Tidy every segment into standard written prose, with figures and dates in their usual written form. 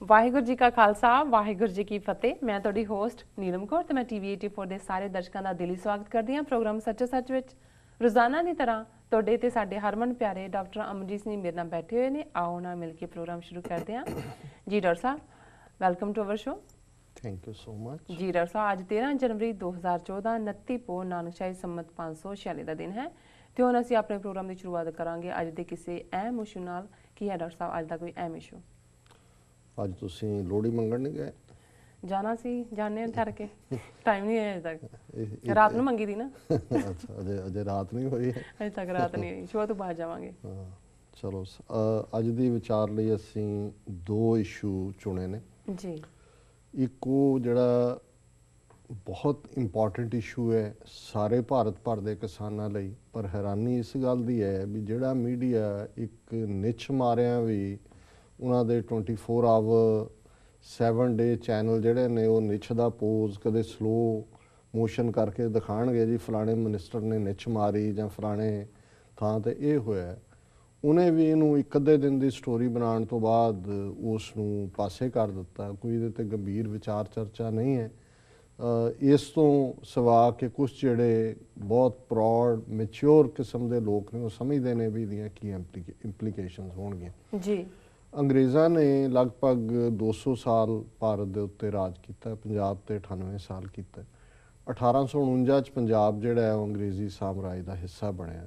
ਵਾਹਿਗੁਰੂ ਜੀ ਕਾ ਖਾਲਸਾ ਵਾਹਿਗੁਰੂ ਜੀ ਕੀ ਫਤਿਹ। ਮੈਂ ਤੁਹਾਡੀ ਹੋਸਟ ਨੀਲਮ ਕੌਰ ਤੇ ਮੈਂ ਟੀਵੀ 84 ਦੇ ਸਾਰੇ ਦਰਸ਼ਕਾਂ ਦਾ ਦਿਲੀ ਸਵਾਗਤ ਕਰਦੀ ਹਾਂ ਪ੍ਰੋਗਰਾਮ ਸੱਚੋ ਸੱਚ ਵਿੱਚ। ਰੋਜ਼ਾਨਾ ਦੀ ਤਰ੍ਹਾਂ ਤੁਹਾਡੇ ਤੇ ਸਾਡੇ ਹਰਮਨ ਪਿਆਰੇ ਡਾਕਟਰ ਅਮਨਜੀਤ ਸਿੰਘ ਮੇਰੇ ਨਾਲ ਬੈਠੇ ਹੋਏ ਨੇ। ਆਓ ਨਾਲ ਮਿਲ ਕੇ ਪ੍ਰੋਗਰਾਮ ਸ਼ੁਰੂ ਕਰਦੇ ਹਾਂ। ਜੀ ਡਾਕਟਰ ਸਾਹਿਬ, welcome to our show. Thank you so much. ਜੀ ਡਾਕਟਰ ਸਾਹਿਬ, ਅੱਜ 13 ਜਨਵਰੀ 2014 29 ਪੋ ਨਾਨਕਸ਼ਾਹੀ ਸੰਮਤ 546 ਦਾ ਦਿਨ ਹੈ ਤੇ ਹੁਣ ਅਸੀਂ ਆਪਣੇ ਪ੍ਰੋਗਰਾਮ ਦੀ ਸ਼ੁਰੂਆਤ ਕਰਾਂਗੇ ਅੱਜ ਦੇ ਕਿਸੇ ਅਹਿਮ ਇਸ਼ੂ ਨਾਲ। ਕੀ ਹੈ ਡਾਕਟਰ ਸਾਹਿਬ ਅੱਜ ਦਾ ਕੋਈ ਅਹਿਮ ਇਸ਼ੂ? ਅੱਜ ਤੁਸੀਂ ਲੋਹੜੀ ਮੰਗਣ ਨਹੀਂ ਗਏ? ਜਾਣਾ ਸੀ, ਜਾਣੇ ਹਾਂ ਠਹਿਰ ਕੇ, ਟਾਈਮ ਨਹੀਂ ਹੈ ਅਜੇ ਤੱਕ। ਰਾਤ ਨੂੰ ਮੰਗੀ ਦੀ ਨਾ। ਅੱਛਾ, ਅਜੇ ਰਾਤ ਨਹੀਂ ਹੋਈ ਹੈ? ਅਜੇ ਤੱਕ ਰਾਤ ਨਹੀਂ ਹੋਈ, ਸ਼ੋਅ ਤੋਂ ਬਾਅਦ ਜਾਵਾਂਗੇ। ਹਾਂ ਚਲੋ, ਅੱਜ ਦੀ ਵਿਚਾਰ ਲਈ ਅਸੀਂ ਦੋ ਇਸ਼ੂ ਚੁਣੇ ਨੇ ਜੀ। ਇੱਕ ਉਹ ਜਿਹੜਾ ਬਹੁਤ ਇੰਪੋਰਟੈਂਟ ਇਸ਼ੂ ਹੈ ਸਾਰੇ ਭਾਰਤ ਭਰ ਦੇ ਕਿਸਾਨਾਂ ਲਈ, ਪਰ ਹੈਰਾਨੀ ਇਸ ਗੱਲ ਦੀ ਹੈ ਵੀ ਜਿਹੜਾ ਮੀਡੀਆ ਇੱਕ ਨਿੱਛ ਮਾਰਿਆਂ ਵੀ ਉਹਨਾਂ ਦੇ 24 ਆਵਰ 7 ਡੇ ਚੈਨਲ ਜਿਹੜੇ ਨੇ ਉਹ ਨਿੱਛ ਦਾ ਪੋਜ਼ ਕਦੇ ਸਲੋ ਮੋਸ਼ਨ ਕਰਕੇ ਦਿਖਾਣਗੇ ਜੀ ਫਲਾਣੇ ਮਿਨਿਸਟਰ ਨੇ ਨਿੱਛ ਮਾਰੀ ਜਾਂ ਫਲਾਣੇ ਥਾਂ ਤੇ ਇਹ ਹੋਇਆ। ਉਹਨੇ ਵੀ ਇਹਨੂੰ ਇੱਕ ਅੱਧੇ ਦਿਨ ਦੀ ਸਟੋਰੀ ਬਣਾਉਣ ਤੋਂ ਬਾਅਦ ਉਸ ਨੂੰ ਪਾਸੇ ਕਰ ਦਿੱਤਾ। ਕੋਈ ਇਹਦੇ 'ਤੇ ਗੰਭੀਰ ਵਿਚਾਰ ਚਰਚਾ ਨਹੀਂ ਹੈ। ਇਸ ਤੋਂ ਸਿਵਾ ਕਿ ਕੁਝ ਜਿਹੜੇ ਬਹੁਤ ਪ੍ਰੌਡ ਮੈਚਿਓਰ ਕਿਸਮ ਦੇ ਲੋਕ ਨੇ ਉਹ ਸਮਝਦੇ ਨੇ ਵੀ ਇਹਦੀਆਂ ਕੀ ਇੰਪਲੀਕੇਸ਼ਨਸ ਹੋਣਗੀਆਂ। ਜੀ। ਅੰਗਰੇਜ਼ਾਂ ਨੇ ਲਗਭਗ 200 ਸਾਲ ਭਾਰਤ ਦੇ ਉੱਤੇ ਰਾਜ ਕੀਤਾ, ਪੰਜਾਬ ਤੇ 98 ਸਾਲ ਕੀਤਾ। 1849 'ਚ ਪੰਜਾਬ ਜਿਹੜਾ ਹੈ ਉਹ ਅੰਗਰੇਜ਼ੀ ਸਾਮਰਾਜ ਦਾ ਹਿੱਸਾ ਬਣਿਆ।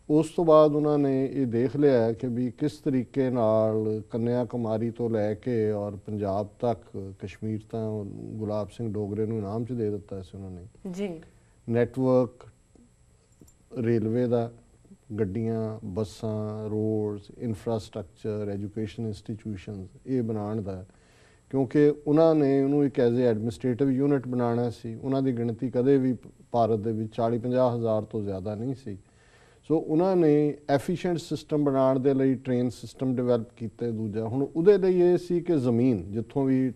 ਉਸ ਤੋਂ ਬਾਅਦ ਉਹਨਾਂ ਨੇ ਇਹ ਦੇਖ ਲਿਆ ਕਿ ਵੀ ਕਿਸ ਤਰੀਕੇ ਨਾਲ ਕੰਨਿਆ ਕੁਮਾਰੀ ਤੋਂ ਲੈ ਕੇ ਔਰ ਪੰਜਾਬ ਤੱਕ, ਕਸ਼ਮੀਰ ਤਾਂ ਗੁਲਾਬ ਸਿੰਘ ਡੋਗਰੇ ਨੂੰ ਇਨਾਮ 'ਚ ਦੇ ਦਿੱਤਾ ਸੀ ਉਹਨਾਂ ਨੇ ਜੀ, ਨੈਟਵਰਕ ਰੇਲਵੇ ਦਾ, ਗੱਡੀਆਂ, ਬੱਸਾਂ, ਰੋਡਸ, ਇਨਫਰਾਸਟਰਕਚਰ, ਐਜੂਕੇਸ਼ਨ ਇੰਸਟੀਟਿਊਸ਼ਨਸ ਇਹ ਬਣਾਉਣ ਦਾ, ਕਿਉਂਕਿ ਉਹਨਾਂ ਨੇ ਉਹਨੂੰ ਇੱਕ ਐਜ਼ ਏ ਐਡਮਿਨਿਸਟ੍ਰੇਟਿਵ ਯੂਨਿਟ ਬਣਾਉਣਾ ਸੀ। ਉਹਨਾਂ ਦੀ ਗਿਣਤੀ ਕਦੇ ਵੀ ਭਾਰਤ ਦੇ ਵਿੱਚ 40-50 ਹਜ਼ਾਰ ਤੋਂ ਜ਼ਿਆਦਾ ਨਹੀਂ ਸੀ। ਸੋ ਉਹਨਾਂ ਨੇ ਐਫੀਸ਼ੀਐਂਟ ਸਿਸਟਮ ਬਣਾਉਣ ਦੇ ਲਈ ਟ੍ਰੇਨ ਸਿਸਟਮ ਡਿਵੈਲਪ ਕੀਤੇ। ਦੂਜਾ ਹੁਣ ਉਹਦੇ ਲਈ ਇਹ ਸੀ ਕਿ ਜ਼ਮੀਨ ਜਿੱਥੋਂ ਵੀ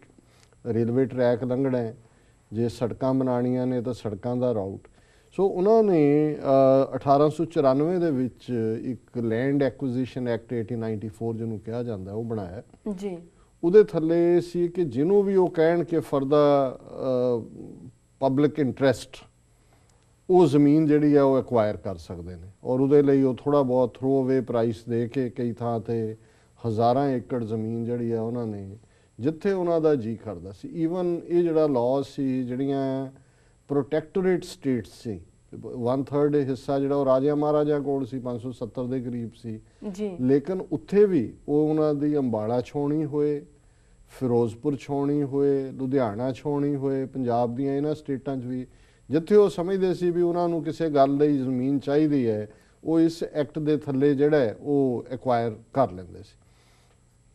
ਰੇਲਵੇ ਟਰੈਕ ਲੰਘਣਾ ਹੈ, ਜੇ ਸੜਕਾਂ ਬਣਾਉਣੀਆਂ ਨੇ ਤਾਂ ਸੜਕਾਂ ਦਾ ਰਾਊਟ। ਸੋ ਉਹਨਾਂ ਨੇ 1894 ਦੇ ਵਿੱਚ ਇੱਕ ਲੈਂਡ ਐਕੁਜੀਸ਼ਨ ਐਕਟ 1894 ਜਿਹਨੂੰ ਕਿਹਾ ਜਾਂਦਾ ਉਹ ਬਣਾਇਆ ਜੀ। ਉਹਦੇ ਥੱਲੇ ਸੀ ਕਿ ਜਿਹਨੂੰ ਵੀ ਉਹ ਕਹਿਣ ਕਿ ਫॉर ਦਾ ਪਬਲਿਕ ਇੰਟਰਸਟ ਉਹ ਜ਼ਮੀਨ ਜਿਹੜੀ ਹੈ ਉਹ ਐਕਵਾਇਰ ਕਰ ਸਕਦੇ ਨੇ, ਔਰ ਉਹਦੇ ਲਈ ਉਹ ਥੋੜ੍ਹਾ ਬਹੁਤ ਥਰੋ ਅਵੇ ਪ੍ਰਾਈਸ ਦੇ ਕੇ ਕਈ ਥਾਂ 'ਤੇ ਹਜ਼ਾਰਾਂ ਏਕੜ ਜ਼ਮੀਨ ਜਿਹੜੀ ਹੈ ਉਹਨਾਂ ਨੇ ਜਿੱਥੇ ਉਹਨਾਂ ਦਾ ਜੀ ਕਰਦਾ ਸੀ। ਈਵਨ ਇਹ ਜਿਹੜਾ ਲਾਅ ਸੀ, ਜਿਹੜੀਆਂ ਪ੍ਰੋਟੈਕਟੋਰੇਟ ਸਟੇਟਸ ਸੀ, 1/3 ਹਿੱਸਾ ਜਿਹੜਾ ਉਹ ਰਾਜਿਆਂ ਮਹਾਰਾਜਾ ਕੋਲ ਸੀ, 570 ਦੇ ਕਰੀਬ ਸੀ ਜੀ। ਲੇਕਿਨ ਉੱਥੇ ਵੀ ਉਹ ਉਹਨਾਂ ਦੀ ਅੰਬਾਲਾ ਛਾਉਣੀ ਹੋਏ, ਫਿਰੋਜ਼ਪੁਰ ਛਾਉਣੀ ਹੋਏ, ਲੁਧਿਆਣਾ ਛਾਉਣੀ ਹੋਏ, ਪੰਜਾਬ ਦੀਆਂ ਇਹਨਾਂ ਸਟੇਟਾਂ 'ਚ ਵੀ ਜਿੱਥੇ ਉਹ ਸਮਝਦੇ ਸੀ ਵੀ ਉਹਨਾਂ ਨੂੰ ਕਿਸੇ ਗੱਲ ਲਈ ਜ਼ਮੀਨ ਚਾਹੀਦੀ ਹੈ, ਉਹ ਇਸ ਐਕਟ ਦੇ ਥੱਲੇ ਜਿਹੜਾ ਹੈ ਉਹ ਐਕਵਾਇਰ ਕਰ ਲੈਂਦੇ ਸੀ।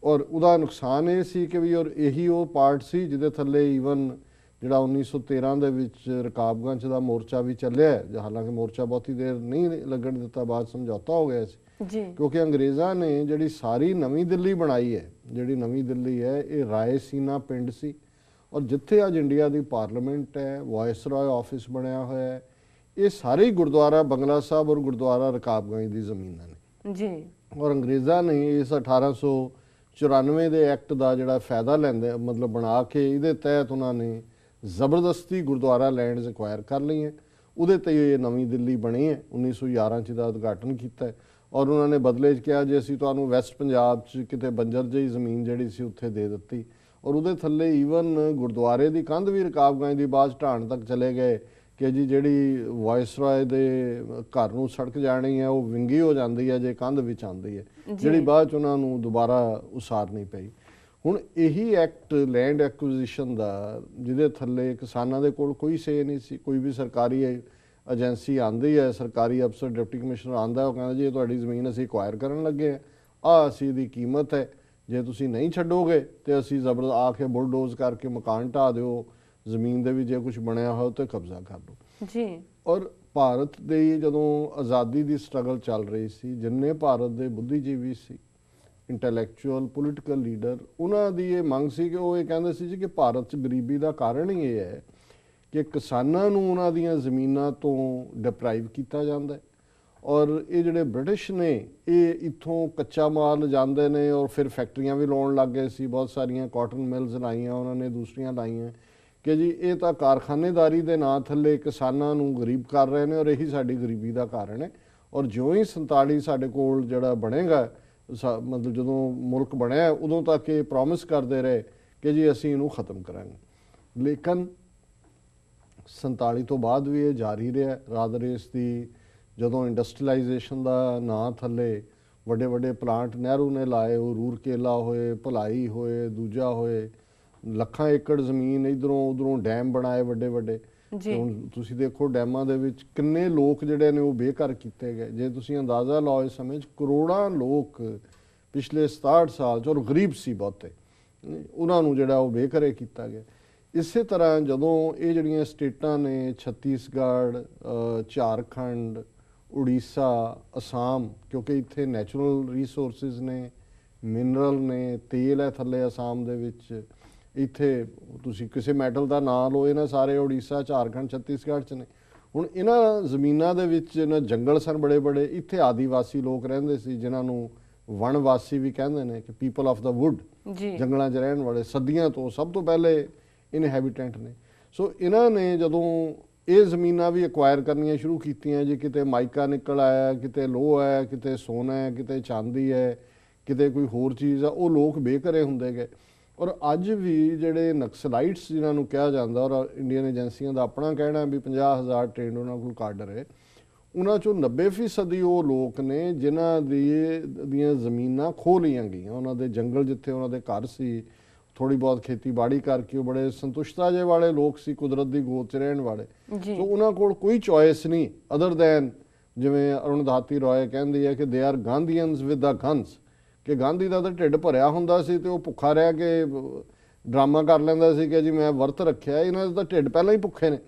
ਔਰ ਉਹਦਾ ਨੁਕਸਾਨ ਇਹ ਸੀ ਕਿ ਵੀ ਔਰ ਇਹੀ ਉਹ ਪਾਰਟ ਸੀ ਜਿਹਦੇ ਥੱਲੇ ਈਵਨ ਜਿਹੜਾ 1913 ਦੇ ਵਿੱਚ ਰਕਾਬਗੰਜ ਦਾ ਮੋਰਚਾ ਵੀ ਚੱਲਿਆ, ਹਾਲਾਂਕਿ ਮੋਰਚਾ ਬਹੁਤੀ ਦੇਰ ਨਹੀਂ ਲੱਗਣ ਦਿੱਤਾ, ਬਾਅਦ ਸਮਝੌਤਾ ਹੋ ਗਿਆ ਸੀ ਜੀ। ਕਿਉਂਕਿ ਅੰਗਰੇਜ਼ਾਂ ਨੇ ਜਿਹੜੀ ਸਾਰੀ ਨਵੀਂ ਦਿੱਲੀ ਬਣਾਈ ਹੈ, ਜਿਹੜੀ ਨਵੀਂ ਦਿੱਲੀ ਹੈ ਇਹ ਰਾਏਸੀਨਾ ਪਿੰਡ ਸੀ, ਔਰ ਜਿੱਥੇ ਅੱਜ ਇੰਡੀਆ ਦੀ ਪਾਰਲੀਮੈਂਟ ਹੈ, ਵਾਇਸਰਾਏ ਆਫਿਸ ਬਣਿਆ ਹੋਇਆ ਹੈ, ਇਹ ਸਾਰੇ ਹੀ ਗੁਰਦੁਆਰਾ ਬੰਗਲਾ ਸਾਹਿਬ ਔਰ ਗੁਰਦੁਆਰਾ ਰਕਾਬਗੰਜ ਦੀ ਜ਼ਮੀਨਾਂ ਨੇ ਜੀ। ਔਰ ਅੰਗਰੇਜ਼ਾਂ ਨੇ ਇਸ 1894 ਦੇ ਐਕਟ ਦਾ ਜਿਹੜਾ ਫਾਇਦਾ ਲੈਂਦੇ, ਮਤਲਬ ਬਣਾ ਕੇ ਇਹਦੇ ਤਹਿਤ ਉਹਨਾਂ ਨੇ ਜ਼ਬਰਦਸਤੀ ਗੁਰਦੁਆਰਾ ਲੈਂਡਸ ਐਕਵਾਇਰ ਕਰ ਲਈਆਂ। ਉਹਦੇ 'ਤੇ ਇਹ ਨਵੀਂ ਦਿੱਲੀ ਬਣੀ ਹੈ। 1911 'ਚ ਦਾ ਉਦਘਾਟਨ ਕੀਤਾ ਹੈ ਔਰ ਉਹਨਾਂ ਨੇ ਬਦਲੇ 'ਚ ਕਿਹਾ ਜੇ ਅਸੀਂ ਤੁਹਾਨੂੰ ਵੈਸਟ ਪੰਜਾਬ 'ਚ ਕਿਤੇ ਬੰਜਰ ਜਿਹੀ ਜ਼ਮੀਨ ਜਿਹੜੀ ਸੀ ਉੱਥੇ ਦੇ ਦਿੱਤੀ, ਔਰ ਉਹਦੇ ਥੱਲੇ ਈਵਨ ਗੁਰਦੁਆਰੇ ਦੀ ਕੰਧ ਵੀ ਰਕਾਬਗੰਜ ਦੀ ਬਾਅਦ ਢਾਣ ਤੱਕ ਚਲੇ ਗਏ ਕਿ ਜੀ ਜਿਹੜੀ ਵਾਇਸਰਾਏ ਦੇ ਘਰ ਨੂੰ ਸੜਕ ਜਾਣੀ ਹੈ ਉਹ ਵਿੰਗੀ ਹੋ ਜਾਂਦੀ ਹੈ ਜੇ ਕੰਧ ਵਿੱਚ ਆਉਂਦੀ ਹੈ, ਜਿਹੜੀ ਬਾਅਦ 'ਚ ਉਹਨਾਂ ਨੂੰ ਦੁਬਾਰਾ ਉਸਾਰਨੀ ਪਈ। ਹੁਣ ਇਹੀ ਐਕਟ ਲੈਂਡ ਐਕੁਜੀਸ਼ਨ ਦਾ ਜਿਹਦੇ ਥੱਲੇ ਕਿਸਾਨਾਂ ਦੇ ਕੋਲ ਕੋਈ ਸੇ ਨਹੀਂ ਸੀ। ਕੋਈ ਵੀ ਸਰਕਾਰੀ ਏਜੰਸੀ ਆਉਂਦੀ ਹੈ, ਸਰਕਾਰੀ ਅਫਸਰ ਡਿਪਟੀ ਕਮਿਸ਼ਨਰ ਆਉਂਦਾ, ਉਹ ਕਹਿੰਦਾ ਜੀ ਇਹ ਤੁਹਾਡੀ ਜ਼ਮੀਨ ਅਸੀਂ ਐਕਵਾਇਰ ਕਰਨ ਲੱਗੇ ਆ, ਅਸੀਂ ਇਹਦੀ ਕੀਮਤ ਹੈ, ਜੇ ਤੁਸੀਂ ਨਹੀਂ ਛੱਡੋਗੇ ਤੇ ਅਸੀਂ ਜ਼ਬਰਦਸਤ ਆ ਕੇ ਬੁਲਡੋਜ਼ ਕਰਕੇ ਮਕਾਨ ਢਾਹ ਦਿਓ, ਜ਼ਮੀਨ ਦੇ ਵੀ ਜੇ ਕੁਝ ਬਣਿਆ ਹੋਇਆ ਤੇ ਕਬਜ਼ਾ ਕਰ ਲਓ ਜੀ। ਔਰ ਭਾਰਤ ਦੇ ਜਦੋਂ ਆਜ਼ਾਦੀ ਦੀ ਸਟਰਗਲ ਚੱਲ ਰਹੀ ਸੀ, ਜਿੰਨੇ ਭਾਰਤ ਦੇ ਬੁੱਧੀਜੀਵੀ ਸੀ, ਇੰਟੈਲੈਕਚੁਅਲ, ਪੋਲੀਟੀਕਲ ਲੀਡਰ, ਉਹਨਾਂ ਦੀ ਇਹ ਮੰਗ ਸੀ ਕਿ ਉਹ ਇਹ ਕਹਿੰਦੇ ਸੀ ਜੀ ਕਿ ਭਾਰਤ 'ਚ ਗਰੀਬੀ ਦਾ ਕਾਰਨ ਹੀ ਇਹ ਹੈ ਕਿ ਕਿਸਾਨਾਂ ਨੂੰ ਉਹਨਾਂ ਦੀਆਂ ਜ਼ਮੀਨਾਂ ਤੋਂ ਡਿਪਰਾਈਵ ਕੀਤਾ ਜਾਂਦਾ ਹੈ ਔਰ ਇਹ ਜਿਹੜੇ ਬ੍ਰਿਟਿਸ਼ ਨੇ ਇਹ ਇੱਥੋਂ ਕੱਚਾ ਮਾਲ ਜਾਂਦੇ ਨੇ ਔਰ ਫਿਰ ਫੈਕਟਰੀਆਂ ਵੀ ਲਾਉਣ ਲੱਗ ਗਏ ਸੀ, ਬਹੁਤ ਸਾਰੀਆਂ ਕਾਟਨ ਮਿਲਸ ਲਾਈਆਂ ਉਹਨਾਂ ਨੇ, ਦੂਸਰੀਆਂ ਲਾਈਆਂ ਕਿ ਜੀ ਇਹ ਤਾਂ ਕਾਰਖਾਨੇਦਾਰੀ ਦੇ ਨਾਂ ਥੱਲੇ ਕਿਸਾਨਾਂ ਨੂੰ ਗਰੀਬ ਕਰ ਰਹੇ ਨੇ ਔਰ ਇਹੀ ਸਾਡੀ ਗਰੀਬੀ ਦਾ ਕਾਰਨ ਹੈ। ਔਰ ਜਿਉਂ ਹੀ 47 ਸਾਡੇ ਕੋਲ ਜਿਹੜਾ ਬਣੇਗਾ ਮਤਲਬ ਜਦੋਂ ਮੁਲਕ ਬਣਿਆ ਉਦੋਂ ਤੱਕ ਇਹ ਪ੍ਰੋਮਿਸ ਕਰਦੇ ਰਹੇ ਕਿ ਜੀ ਅਸੀਂ ਇਹਨੂੰ ਖਤਮ ਕਰਾਂਗੇ, ਲੇਕਿਨ 47 ਤੋਂ ਬਾਅਦ ਵੀ ਇਹ ਜਾਰੀ ਰਿਹਾ ਰਾਤ ਰੇਸ ਦੀ। ਜਦੋਂ ਇੰਡਸਟਰੀਲਾਈਜੇਸ਼ਨ ਦਾ ਨਾਂ ਥੱਲੇ ਵੱਡੇ ਵੱਡੇ ਪਲਾਂਟ ਨਹਿਰੂ ਨੇ ਲਾਏ, ਉਹ ਰੂਰਕੇਲਾ ਹੋਏ, ਭਲਾਈ ਹੋਏ, ਦੂਜਾ ਹੋਏ, ਲੱਖਾਂ ਏਕੜ ਜ਼ਮੀਨ ਇਧਰੋਂ ਉਧਰੋਂ ਡੈਮ ਬਣਾਏ ਵੱਡੇ ਵੱਡੇ। ਹੁਣ ਤੁਸੀਂ ਦੇਖੋ ਡੈਮਾਂ ਦੇ ਵਿੱਚ ਕਿੰਨੇ ਲੋਕ ਜਿਹੜੇ ਨੇ ਉਹ ਬੇਘਰ ਕੀਤੇ ਗਏ। ਜੇ ਤੁਸੀਂ ਅੰਦਾਜ਼ਾ ਲਾਓ ਇਸ ਸਮੇਂ 'ਚ ਕਰੋੜਾਂ ਲੋਕ ਪਿਛਲੇ 67 ਸਾਲ 'ਚ, ਔਰ ਗਰੀਬ ਸੀ ਬਹੁਤੇ, ਉਹਨਾਂ ਨੂੰ ਜਿਹੜਾ ਉਹ ਬੇਘਰੇ ਕੀਤਾ ਗਿਆ। ਇਸੇ ਤਰ੍ਹਾਂ ਜਦੋਂ ਇਹ ਜਿਹੜੀਆਂ ਸਟੇਟਾਂ ਨੇ ਛੱਤੀਸਗੜ੍ਹ, ਝਾਰਖੰਡ, ਉੜੀਸਾ, ਅਸਾਮ, ਕਿਉਂਕਿ ਇੱਥੇ ਨੈਚੁਰਲ ਰਿਸੋਰਸਿਸ ਨੇ, ਮਿਨਰਲ ਨੇ, ਤੇਲ ਹੈ ਥੱਲੇ ਅਸਾਮ ਦੇ ਵਿੱਚ, ਇੱਥੇ ਤੁਸੀਂ ਕਿਸੇ ਮੈਟਲ ਦਾ ਨਾਂ ਲਓ, ਇਹਨਾਂ ਸਾਰੇ ਉੜੀਸਾ, ਝਾਰਖੰਡ, ਛੱਤੀਸਗੜ੍ਹ 'ਚ ਨੇ। ਹੁਣ ਇਹਨਾਂ ਜ਼ਮੀਨਾਂ ਦੇ ਵਿੱਚ ਇਹਨਾਂ ਜੰਗਲ ਸਨ ਬੜੇ ਬੜੇ, ਇੱਥੇ ਆਦੀਵਾਸੀ ਲੋਕ ਰਹਿੰਦੇ ਸੀ ਜਿਨ੍ਹਾਂ ਨੂੰ ਵਣਵਾਸੀ ਵੀ ਕਹਿੰਦੇ ਨੇ ਕਿ ਪੀਪਲ ਆਫ ਦਾ ਵੁੱਡ, ਜੰਗਲਾਂ 'ਚ ਰਹਿਣ ਵਾਲੇ, ਸਦੀਆਂ ਤੋਂ ਸਭ ਤੋਂ ਪਹਿਲੇ ਇਨਹੈਬੀਟੈਂਟ ਨੇ। ਸੋ ਇਹਨਾਂ ਨੇ ਜਦੋਂ ਇਹ ਜ਼ਮੀਨਾਂ ਵੀ ਐਕਵਾਇਰ ਕਰਨੀਆਂ ਸ਼ੁਰੂ ਕੀਤੀਆਂ ਜੀ, ਕਿਤੇ ਮਾਈਕਾ ਨਿਕਲ ਆਇਆ, ਕਿਤੇ ਲੋਹ ਹੈ, ਕਿਤੇ ਸੋਨਾ ਹੈ, ਕਿਤੇ ਚਾਂਦੀ ਹੈ, ਕਿਤੇ ਕੋਈ ਹੋਰ ਚੀਜ਼ ਆ, ਉਹ ਲੋਕ ਬੇਘਰੇ ਹੁੰਦੇ ਗਏ। ਔਰ ਅੱਜ ਵੀ ਜਿਹੜੇ ਨਕਸਲਾਈਟਸ ਜਿਨ੍ਹਾਂ ਨੂੰ ਕਿਹਾ ਜਾਂਦਾ, ਔਰ ਇੰਡੀਅਨ ਏਜੰਸੀਆਂ ਦਾ ਆਪਣਾ ਕਹਿਣਾ ਵੀ 50,000 ਟ੍ਰੇਨਡ ਉਹਨਾਂ ਕੋਲ ਕਾਡਰ ਹੈ, ਉਹਨਾਂ 'ਚੋਂ 90% ਉਹ ਲੋਕ ਨੇ ਜਿਨ੍ਹਾਂ ਦੀਆਂ ਜ਼ਮੀਨਾਂ ਖੋਹ ਲਈਆਂ ਗਈਆਂ। ਉਹਨਾਂ ਦੇ ਜੰਗਲ ਜਿੱਥੇ ਉਹਨਾਂ ਦੇ ਘਰ ਸੀ, ਥੋੜੀ ਬਹੁਤ ਖੇਤੀਬਾੜੀ ਕਰਕੇ ਉਹ ਬੜੇ ਸੰਤੁਸ਼ਟਤਾ ਜੇ ਵਾਲੇ ਲੋਕ ਸੀ, ਕੁਦਰਤ ਦੀ ਗੋਦ 'ਚ ਰਹਿਣ ਵਾਲੇ। ਸੋ ਉਹਨਾਂ ਕੋਲ ਕੋਈ ਚੋਇਸ ਨਹੀਂ ਅਦਰ ਦੈਨ, ਜਿਵੇਂ ਅਰੁਣਧਾਤੀ ਰਾਏ ਕਹਿੰਦੀ ਹੈ ਕਿ they are Gandhians with the guns, ਕਿ ਗਾਂਧੀ ਦਾ ਤਾਂ ਢਿੱਡ ਭਰਿਆ ਹੁੰਦਾ ਸੀ ਤੇ ਉਹ ਭੁੱਖਾ ਰਹਿ ਕੇ ਡਰਾਮਾ ਕਰ ਲੈਂਦਾ ਸੀ ਕਿ ਜੀ ਮੈਂ ਵਰਤ ਰੱਖਿਆ, ਇਹਨਾਂ ਦੇ ਤਾਂ ਢਿੱਡ ਪਹਿਲਾਂ ਹੀ ਭੁੱਖੇ ਨੇ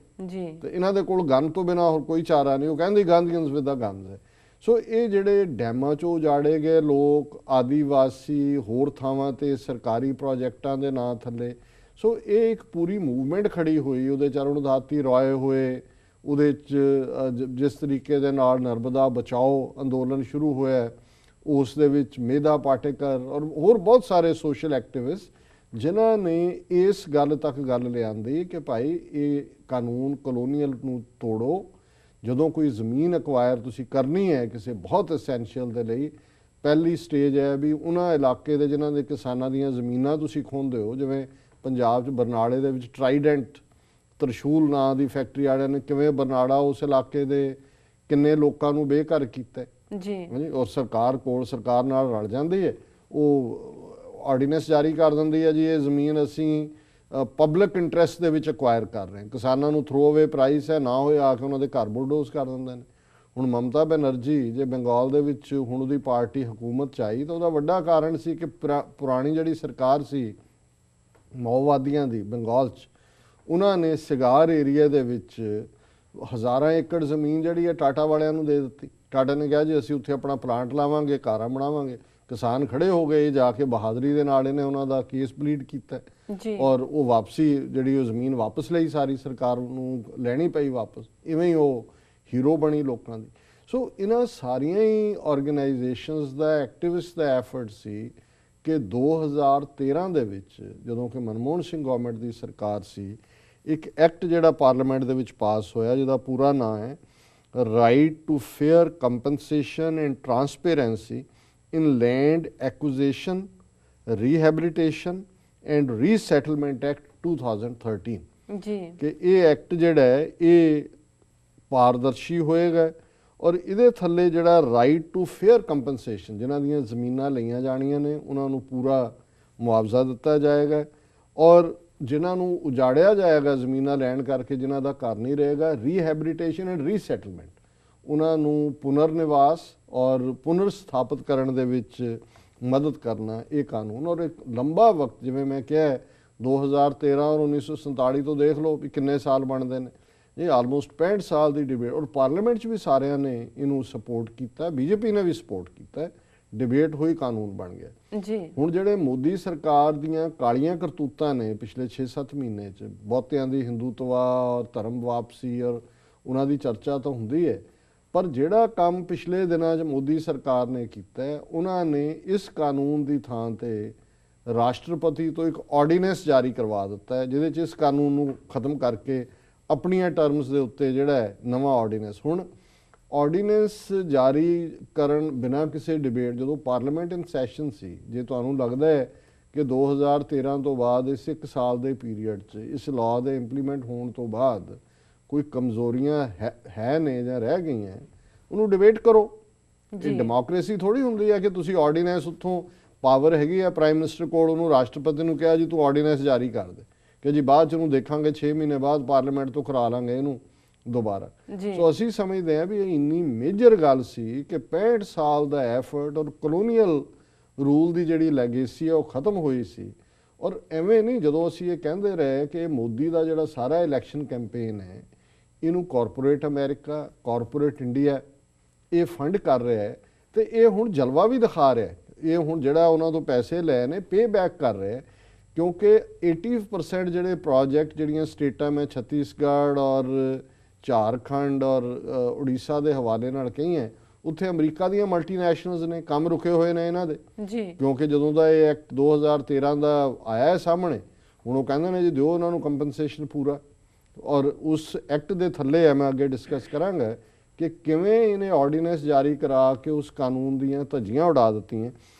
ਤੇ ਇਹਨਾਂ ਦੇ ਕੋਲ ਗਨ ਤੋਂ ਬਿਨਾਂ ਹੋਰ ਕੋਈ ਚਾਰਾ ਨਹੀਂ। ਉਹ ਕਹਿੰਦੀ ਗਾਂਧੀਅਨਸ ਵਿਦ ਦਾ ਗਨਸ ਹੈ। ਸੋ ਇਹ ਜਿਹੜੇ ਡੈਮਾਂ 'ਚੋਂ ਉਜਾੜੇ ਗਏ ਲੋਕ, ਆਦੀਵਾਸੀ, ਹੋਰ ਥਾਵਾਂ 'ਤੇ ਸਰਕਾਰੀ ਪ੍ਰੋਜੈਕਟਾਂ ਦੇ ਨਾਂ ਥੱਲੇ, ਸੋ ਇਹ ਇੱਕ ਪੂਰੀ ਮੂਵਮੈਂਟ ਖੜੀ ਹੋਈ। ਉਹਦੇ 'ਚ ਅਰੁਣਧਾਤੀ ਰਾਏ ਹੋਏ, ਉਹਦੇ 'ਚ ਜਿਸ ਤਰੀਕੇ ਦੇ ਨਾਲ ਨਰਮਦਾ ਬਚਾਓ ਅੰਦੋਲਨ ਸ਼ੁਰੂ ਹੋਇਆ, ਉਸ ਦੇ ਵਿੱਚ ਮੇਧਾ ਪਾਟੇਕਰ ਔਰ ਹੋਰ ਬਹੁਤ ਸਾਰੇ ਸੋਸ਼ਲ ਐਕਟਿਵਿਸਟ ਜਿਨ੍ਹਾਂ ਨੇ ਇਸ ਗੱਲ ਤੱਕ ਗੱਲ ਲਿਆਂਦੀ ਕਿ ਭਾਈ ਇਹ ਕਾਨੂੰਨ ਕਲੋਨੀਅਲ ਨੂੰ ਤੋੜੋ। ਜਦੋਂ ਕੋਈ ਜ਼ਮੀਨ ਐਕਵਾਇਰ ਤੁਸੀਂ ਕਰਨੀ ਹੈ ਕਿਸੇ ਬਹੁਤ ਐਸੈਂਸ਼ੀਅਲ ਦੇ ਲਈ, ਪਹਿਲੀ ਸਟੇਜ ਹੈ ਵੀ ਉਹਨਾਂ ਇਲਾਕੇ ਦੇ ਜਿਨ੍ਹਾਂ ਦੇ ਕਿਸਾਨਾਂ ਦੀਆਂ ਜ਼ਮੀਨਾਂ ਤੁਸੀਂ ਖੋਹਦੇ ਹੋ, ਜਿਵੇਂ ਪੰਜਾਬ 'ਚ ਬਰਨਾਲੇ ਦੇ ਵਿੱਚ ਟਰਾਈਡੈਂਟ ਤਰਸ਼ੂਲ ਨਾਂ ਦੀ ਫੈਕਟਰੀ ਵਾਲਿਆਂ ਨੇ ਕਿਵੇਂ ਬਰਨਾਲਾ ਉਸ ਇਲਾਕੇ ਦੇ ਕਿੰਨੇ ਲੋਕਾਂ ਨੂੰ ਬੇਘਰ ਕੀਤਾ ਜੀ। ਔਰ ਸਰਕਾਰ ਕੋਲ, ਸਰਕਾਰ ਨਾਲ ਰਲ ਜਾਂਦੀ ਹੈ, ਉਹ ਆਰਡੀਨੈਂਸ ਜਾਰੀ ਕਰ ਦਿੰਦੀ ਹੈ ਜੀ ਇਹ ਜ਼ਮੀਨ ਅਸੀਂ ਪਬਲਿਕ ਇੰਟਰਸਟ ਦੇ ਵਿੱਚ ਐਕਵਾਇਰ ਕਰ ਰਹੇ ਹਾਂ, ਕਿਸਾਨਾਂ ਨੂੰ ਥਰੋ ਅਵੇ ਪ੍ਰਾਈਸ ਹੈ, ਨਾ ਹੋਏ ਆ ਕੇ ਉਹਨਾਂ ਦੇ ਘਰ ਬੁਲਡੋਜ਼ ਕਰ ਦਿੰਦੇ ਨੇ। ਹੁਣ ਮਮਤਾ ਬੈਨਰਜੀ ਜੇ ਬੰਗਾਲ ਦੇ ਵਿੱਚ ਹੁਣ ਉਹਦੀ ਪਾਰਟੀ ਹਕੂਮਤ 'ਚ ਆਈ ਤਾਂ ਉਹਦਾ ਵੱਡਾ ਕਾਰਨ ਸੀ ਕਿ ਪੁਰਾਣੀ ਜਿਹੜੀ ਸਰਕਾਰ ਸੀ ਮਾਓਵਾਦੀਆਂ ਦੀ ਬੰਗਾਲ 'ਚ, ਉਹਨਾਂ ਨੇ ਸਿਗਾਰ ਏਰੀਆ ਦੇ ਵਿੱਚ ਹਜ਼ਾਰਾਂ ਏਕੜ ਜ਼ਮੀਨ ਜਿਹੜੀ ਹੈ ਟਾਟਾ ਵਾਲਿਆਂ ਨੂੰ ਦੇ ਦਿੱਤੀ। ਟਾਟਾ ਨੇ ਕਿਹਾ ਜੀ ਅਸੀਂ ਉੱਥੇ ਆਪਣਾ ਪਲਾਂਟ ਲਾਵਾਂਗੇ, ਕਾਰਾਂ ਬਣਾਵਾਂਗੇ। ਕਿਸਾਨ ਖੜੇ ਹੋ ਗਏ, ਜਾ ਕੇ ਬਹਾਦਰੀ ਦੇ ਨਾਲ ਇਹਨੇ ਉਹਨਾਂ ਦਾ ਕੇਸ ਪਲੀਡ ਕੀਤਾ ਔਰ ਉਹ ਵਾਪਸੀ ਜਿਹੜੀ ਉਹ ਜ਼ਮੀਨ ਵਾਪਸ ਲਈ, ਸਾਰੀ ਸਰਕਾਰ ਨੂੰ ਲੈਣੀ ਪਈ ਵਾਪਸ। ਇਵੇਂ ਹੀ ਉਹ ਹੀਰੋ ਬਣੀ ਲੋਕਾਂ ਦੀ। ਸੋ ਇਹਨਾਂ ਸਾਰੀਆਂ ਹੀ ਆਰਗੇਨਾਈਜੇਸ਼ਨਸ ਦਾ, ਐਕਟਿਵਿਸਟ ਦਾ ਐਫਰਟ ਸੀ ਕਿ 2013 ਦੇ ਵਿੱਚ ਜਦੋਂ ਕਿ ਮਨਮੋਹਨ ਸਿੰਘ ਗਵਰਨਮੈਂਟ ਦੀ ਸਰਕਾਰ ਸੀ, ਇੱਕ ਐਕਟ ਜਿਹੜਾ ਪਾਰਲੀਮੈਂਟ ਦੇ ਵਿੱਚ ਪਾਸ ਹੋਇਆ ਜਿਹਦਾ ਪੂਰਾ ਨਾਂ ਹੈ right to fair compensation and transparency in land acquisition, rehabilitation and resettlement act 2013 ਜੀ, ਕਿ ਇਹ ਐਕਟ ਜਿਹੜਾ ਹੈ ਇਹ ਪਾਰਦਰਸ਼ੀ ਹੋਏਗਾ ਔਰ ਇਹਦੇ ਥੱਲੇ ਜਿਹੜਾ ਰਾਈਟ ਟੂ ਫੇਅਰ ਕੰਪਨਸੇਸ਼ਨ, ਜਿਨ੍ਹਾਂ ਦੀਆਂ ਜ਼ਮੀਨਾਂ ਲਈਆਂ ਜਾਣੀਆਂ ਨੇ ਉਹਨਾਂ ਨੂੰ ਪੂਰਾ ਮੁਆਵਜ਼ਾ ਦਿੱਤਾ ਜਾਏਗਾ ਔਰ ਜਿਨ੍ਹਾਂ ਨੂੰ ਉਜਾੜਿਆ ਜਾਏਗਾ ਜ਼ਮੀਨਾਂ ਲੈਣ ਕਰਕੇ, ਜਿਨ੍ਹਾਂ ਦਾ ਘਰ ਨਹੀਂ ਰਹੇਗਾ, ਰੀਹੈਬਿਲਿਟੇਸ਼ਨ ਐਂਡ ਰੀਸੈਟਲਮੈਂਟ, ਉਹਨਾਂ ਨੂੰ ਪੁਨਰ ਨਿਵਾਸ ਔਰ ਪੁਨਰ ਸਥਾਪਿਤ ਕਰਨ ਦੇ ਵਿੱਚ ਮਦਦ ਕਰਨਾ ਇਹ ਕਾਨੂੰਨ। ਔਰ ਇੱਕ ਲੰਬਾ ਵਕਤ, ਜਿਵੇਂ ਮੈਂ ਕਿਹਾ 2013 ਔਰ 1947 ਤੋਂ ਦੇਖ ਲਓ ਵੀ ਕਿੰਨੇ ਸਾਲ ਬਣਦੇ ਨੇ, ਇਹ ਆਲਮੋਸਟ 65 ਸਾਲ ਦੀ ਡਿਬੇਟ। ਔਰ ਪਾਰਲੀਮੈਂਟ 'ਚ ਵੀ ਸਾਰਿਆਂ ਨੇ ਇਹਨੂੰ ਸਪੋਰਟ ਕੀਤਾ, ਬੀਜੇਪੀ ਨੇ ਵੀ ਸਪੋਰਟ ਕੀਤਾ, ਡਿਬੇਟ ਹੋਈ, ਕਾਨੂੰਨ ਬਣ ਗਿਆ ਜੀ। ਹੁਣ ਜਿਹੜੇ ਮੋਦੀ ਸਰਕਾਰ ਦੀਆਂ ਕਾਲੀਆਂ ਕਰਤੂਤਾਂ ਨੇ ਪਿਛਲੇ 6-7 ਮਹੀਨੇ 'ਚ, ਬਹੁਤਿਆਂ ਦੀ ਹਿੰਦੂਤਵਾ ਔਰ ਧਰਮ ਵਾਪਸੀ ਔਰ ਉਹਨਾਂ ਦੀ ਚਰਚਾ ਤਾਂ ਹੁੰਦੀ ਹੈ, ਪਰ ਜਿਹੜਾ ਕੰਮ ਪਿਛਲੇ ਦਿਨਾਂ 'ਚ ਮੋਦੀ ਸਰਕਾਰ ਨੇ ਕੀਤਾ ਹੈ, ਉਹਨਾਂ ਨੇ ਇਸ ਕਾਨੂੰਨ ਦੀ ਥਾਂ ਤੇ ਰਾਸ਼ਟਰਪਤੀ ਤੋਂ ਇੱਕ ਆਰਡੀਨੈਂਸ ਜਾਰੀ ਕਰਵਾ ਦਿੱਤਾ ਹੈ, ਜਿਹਦੇ 'ਚ ਇਸ ਕਾਨੂੰਨ ਨੂੰ ਖਤਮ ਕਰਕੇ ਆਪਣੀਆਂ ਟਰਮਸ ਦੇ ਉੱਤੇ ਜਿਹੜਾ ਹੈ ਨਵਾਂ ਆਰਡੀਨੈਂਸ। ਹੁਣ ਆਰਡੀਨੈਂਸ ਜਾਰੀ ਕਰਨ ਬਿਨਾਂ ਕਿਸੇ ਡਿਬੇਟ, ਜਦੋਂ ਪਾਰਲੀਮੈਂਟ ਇਨ ਸੈਸ਼ਨ ਸੀ, ਜੇ ਤੁਹਾਨੂੰ ਲੱਗਦਾ ਹੈ ਕਿ 2013 ਤੋਂ ਬਾਅਦ ਇਸ 1 ਸਾਲ ਦੇ ਪੀਰੀਅਡ 'ਚ ਇਸ ਲਾਅ ਦੇ ਇੰਪਲੀਮੈਂਟ ਹੋਣ ਤੋਂ ਬਾਅਦ ਕੋਈ ਕਮਜ਼ੋਰੀਆਂ ਹੈ ਨੇ ਜਾਂ ਰਹਿ ਗਈਆਂ, ਉਹਨੂੰ ਡਿਬੇਟ ਕਰੋ। ਇਹ ਡੈਮੋਕ੍ਰੇਸੀ ਥੋੜੀ ਹੁੰਦੀ ਹੈ ਕਿ ਤੁਸੀਂ ਆਰਡੀਨੈਂਸ, ਉੱਥੋਂ ਪਾਵਰ ਹੈਗੀ ਆ ਪ੍ਰਾਈਮ ਮਿਨਿਸਟਰ ਕੋਲ, ਉਹਨੂੰ ਰਾਸ਼ਟਰਪਤੀ ਨੂੰ ਕਿਹਾ ਜੀ ਤੂੰ ਆਰਡੀਨੈਂਸ ਜਾਰੀ ਕਰ ਦੇ, ਕਿ ਜੀ ਬਾਅਦ 'ਚ ਉਹਨੂੰ ਦੇਖਾਂਗੇ 6 ਮਹੀਨੇ ਬਾਅਦ ਪਾਰਲੀਮੈਂਟ ਤੋਂ ਕਰਾ ਲਾਂਗੇ ਇਹਨੂੰ ਦੁਬਾਰਾ। ਸੋ ਅਸੀਂ ਸਮਝਦੇ ਹਾਂ ਵੀ ਇਹ ਇੰਨੀ ਮੇਜਰ ਗੱਲ ਸੀ ਕਿ 65 ਸਾਲ ਦਾ ਐਫਰਟ ਔਰ ਕਲੋਨੀਅਲ ਰੂਲ ਦੀ ਜਿਹੜੀ ਲੈਗੇਸੀ ਹੈ ਉਹ ਖਤਮ ਹੋਈ ਸੀ। ਔਰ ਐਵੇਂ ਨਹੀਂ, ਜਦੋਂ ਅਸੀਂ ਇਹ ਕਹਿੰਦੇ ਰਹੇ ਕਿ ਮੋਦੀ ਦਾ ਜਿਹੜਾ ਸਾਰਾ ਇਲੈਕਸ਼ਨ ਕੈਂਪੇਨ ਹੈ ਇਹਨੂੰ ਕਾਰਪੋਰੇਟ ਅਮਰੀਕਾ, ਕਾਰਪੋਰੇਟ ਇੰਡੀਆ ਇਹ ਫੰਡ ਕਰ ਰਿਹਾ ਹੈ, ਤੇ ਇਹ ਹੁਣ ਜਲਵਾ ਵੀ ਦਿਖਾ ਰਿਹਾ ਹੈ। ਇਹ ਹੁਣ ਜਿਹੜਾ ਉਹਨਾਂ ਤੋਂ ਪੈਸੇ ਲਏ ਨੇ ਪੇ ਬੈਕ ਕਰ ਰਿਹਾ ਹੈ, ਕਿਉਂਕਿ 80% ਜਿਹੜੇ ਪ੍ਰੋਜੈਕਟ ਜਿਹੜੀਆਂ ਸਟੇਟਾਂ ਮੈਂ ਛੱਤੀਸਗੜ੍ਹ ਔਰ ਝਾਰਖੰਡ ਔਰ ਉੜੀਸਾ ਦੇ ਹਵਾਲੇ ਨਾਲ ਕਹੀ ਹੈ, ਉੱਥੇ ਅਮਰੀਕਾ ਦੀਆਂ ਮਲਟੀਨੈਸ਼ਨਲਸ ਨੇ, ਕੰਮ ਰੁਕੇ ਹੋਏ ਨੇ ਇਹਨਾਂ ਦੇ ਜੀ, ਕਿਉਂਕਿ ਜਦੋਂ ਦਾ ਇਹ ਐਕਟ 2013 ਦਾ ਆਇਆ ਹੈ ਸਾਹਮਣੇ, ਹੁਣ ਉਹ ਕਹਿੰਦੇ ਨੇ ਜੀ ਦਿਓ ਉਹਨਾਂ ਨੂੰ ਕੰਪਨਸੇਸ਼ਨ ਪੂਰਾ। ਔਰ ਉਸ ਐਕਟ ਦੇ ਥੱਲੇ ਹੈ, ਮੈਂ ਅੱਗੇ ਡਿਸਕਸ ਕਰਾਂਗਾ ਕਿ ਕਿਵੇਂ ਇਹਨੇ ਆਰਡੀਨੈਂਸ ਜਾਰੀ ਕਰਾ ਕੇ ਉਸ ਕਾਨੂੰਨ ਦੀਆਂ ਧੱਜੀਆਂ ਉਡਾ ਦਿੱਤੀਆਂ।